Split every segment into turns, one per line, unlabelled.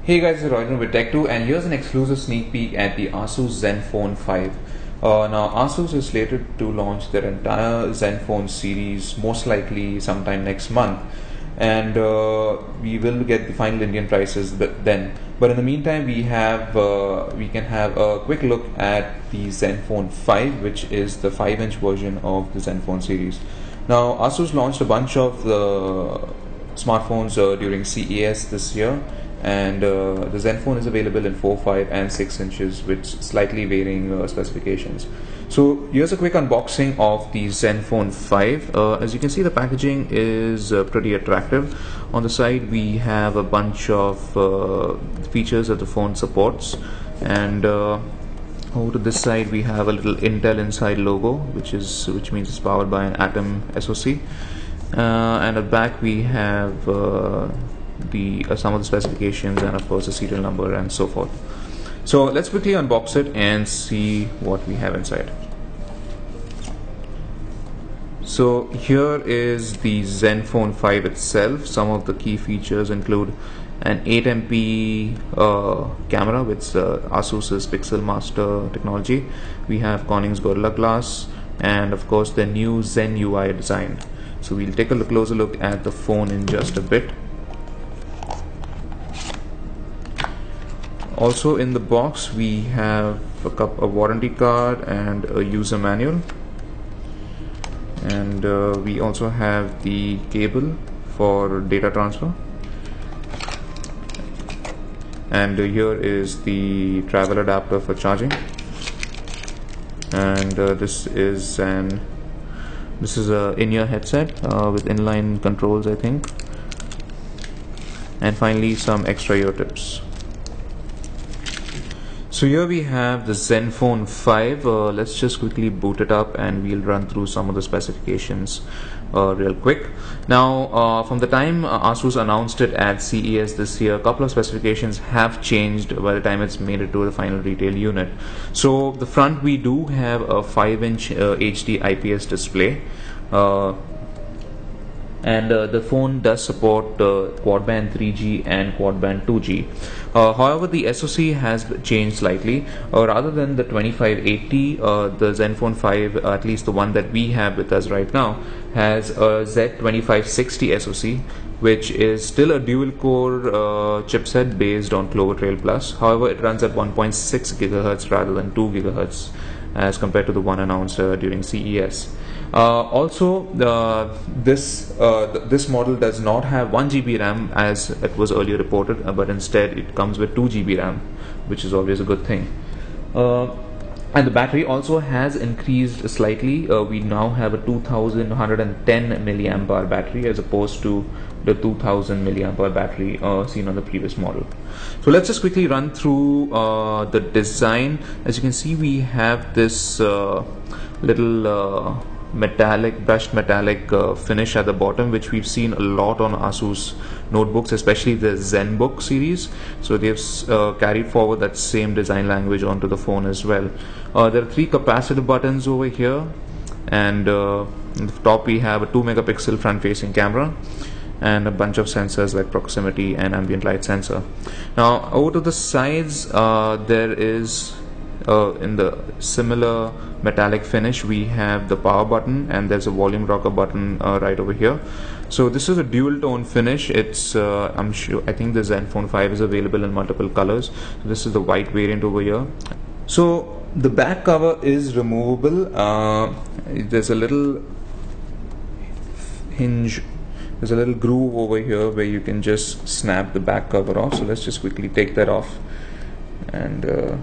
Hey guys, it's Roy with Tech2, and here's an exclusive sneak peek at the Asus Zenfone 5. Now, Asus is slated to launch their entire Zenfone series most likely sometime next month, and we will get the final Indian prices then. But in the meantime, we can have a quick look at the Zenfone 5, which is the 5-inch version of the Zenfone series. Now, Asus launched a bunch of the smartphones during CES this year, and the Zenfone is available in 4, 5 and 6 inches with slightly varying specifications. So here's a quick unboxing of the Zenfone 5. As you can see, the packaging is pretty attractive. On the side we have a bunch of features that the phone supports, and over to this side we have a little Intel Inside logo, which means it's powered by an Atom SoC, and at the back we have some of the specifications and of course the serial number and so forth. So let's quickly unbox it and see what we have inside. So here is the Zenfone 5 itself. Some of the key features include an 8MP camera with Asus's Pixel Master technology. We have Corning's Gorilla Glass, and of course the new Zen UI design. So we'll take a closer look at the phone in just a bit. Also in the box we have a warranty card and a user manual, and we also have the cable for data transfer, and here is the travel adapter for charging, and this is a in-ear headset with inline controls, I think, and finally some extra ear tips. So here we have the Zenfone 5. Let's just quickly boot it up and we'll run through some of the specifications real quick. Now, from the time Asus announced it at CES this year, a couple of specifications have changed by the time it's made it to the final retail unit. So the front, we do have a 5-inch HD IPS display. And the phone does support quad band 3G and quad band 2G. However, the SoC has changed slightly. Rather than the 2580, the Zenfone 5, at least the one that we have with us right now, has a Z2560 SoC, which is still a dual-core chipset based on Clover Trail Plus. However, it runs at 1.6 GHz rather than 2 GHz as compared to the one announced during CES. Also, this model does not have 1 GB RAM as it was earlier reported, but instead it comes with 2 GB RAM, which is always a good thing. And the battery also has increased slightly. We now have a 2110 mAh battery as opposed to the 2000 mAh battery seen on the previous model. So let's just quickly run through the design. As you can see, we have this little brushed metallic finish at the bottom, which we've seen a lot on Asus notebooks, especially the ZenBook series. So they've carried forward that same design language onto the phone as well. There are 3 capacitive buttons over here, and in the top we have a 2-megapixel front-facing camera and a bunch of sensors like proximity and ambient light sensor. Now over to the sides, there is in the similar metallic finish, we have the power button, and there's a volume rocker button right over here. So this is a dual tone finish. It's I think the Zenfone 5 is available in multiple colors. So this is the white variant over here. So the back cover is removable. There's a little hinge, there's a little groove over here where you can just snap the back cover off. So let's just quickly take that off and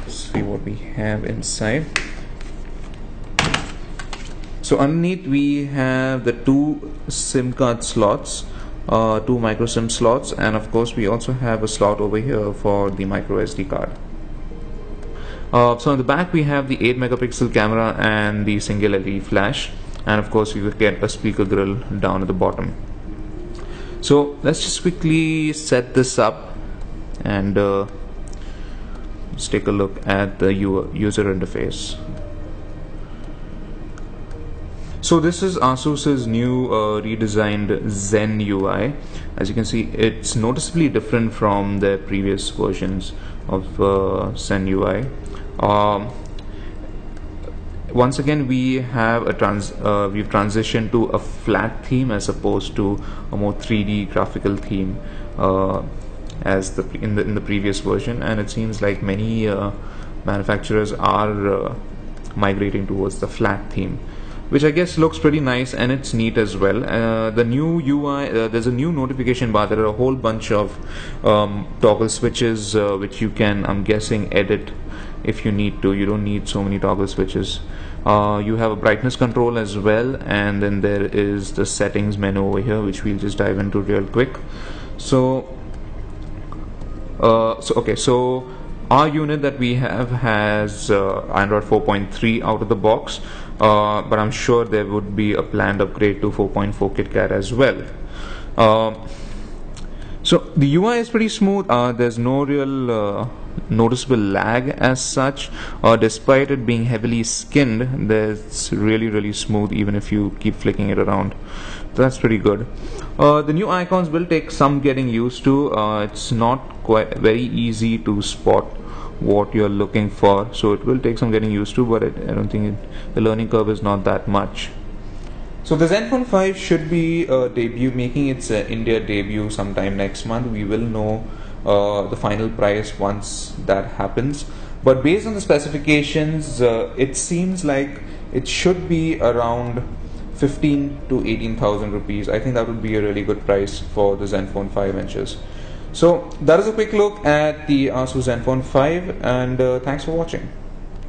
see what we have inside. So underneath we have the 2 SIM card slots, 2 micro SIM slots, and of course we also have a slot over here for the micro SD card. So on the back we have the 8-megapixel camera and the single LED flash, and of course you will get a speaker grill down at the bottom. So let's just quickly set this up and let's take a look at the user interface. So this is Asus's new redesigned Zen UI. As you can see, it's noticeably different from their previous versions of Zen UI. Once again, we have we've transitioned to a flat theme as opposed to a more 3D graphical theme as in the previous version, and it seems like many manufacturers are migrating towards the flat theme, which I guess looks pretty nice, and it's neat as well. The new UI, there's a new notification bar. There are a whole bunch of toggle switches which you can, I'm guessing, edit if you need to. You don't need so many toggle switches. You have a brightness control as well, and then there is the settings menu over here, which we'll just dive into real quick. So our unit that we have has Android 4.3 out of the box, but I'm sure there would be a planned upgrade to 4.4 KitKat as well. So the UI is pretty smooth. There's no real noticeable lag as such. Despite it being heavily skinned, it's really smooth even if you keep flicking it around. That's pretty good. The new icons will take some getting used to. It's not quite very easy to spot what you're looking for, so it will take some getting used to, but I don't think the learning curve is not that much. So the Zenfone 5 should be making its India debut sometime next month. We will know the final price once that happens, but based on the specifications, it seems like it should be around 15 to 18,000 rupees. I think that would be a really good price for the Zenfone 5 inches. So that is a quick look at the Asus Zenfone 5, and thanks for watching.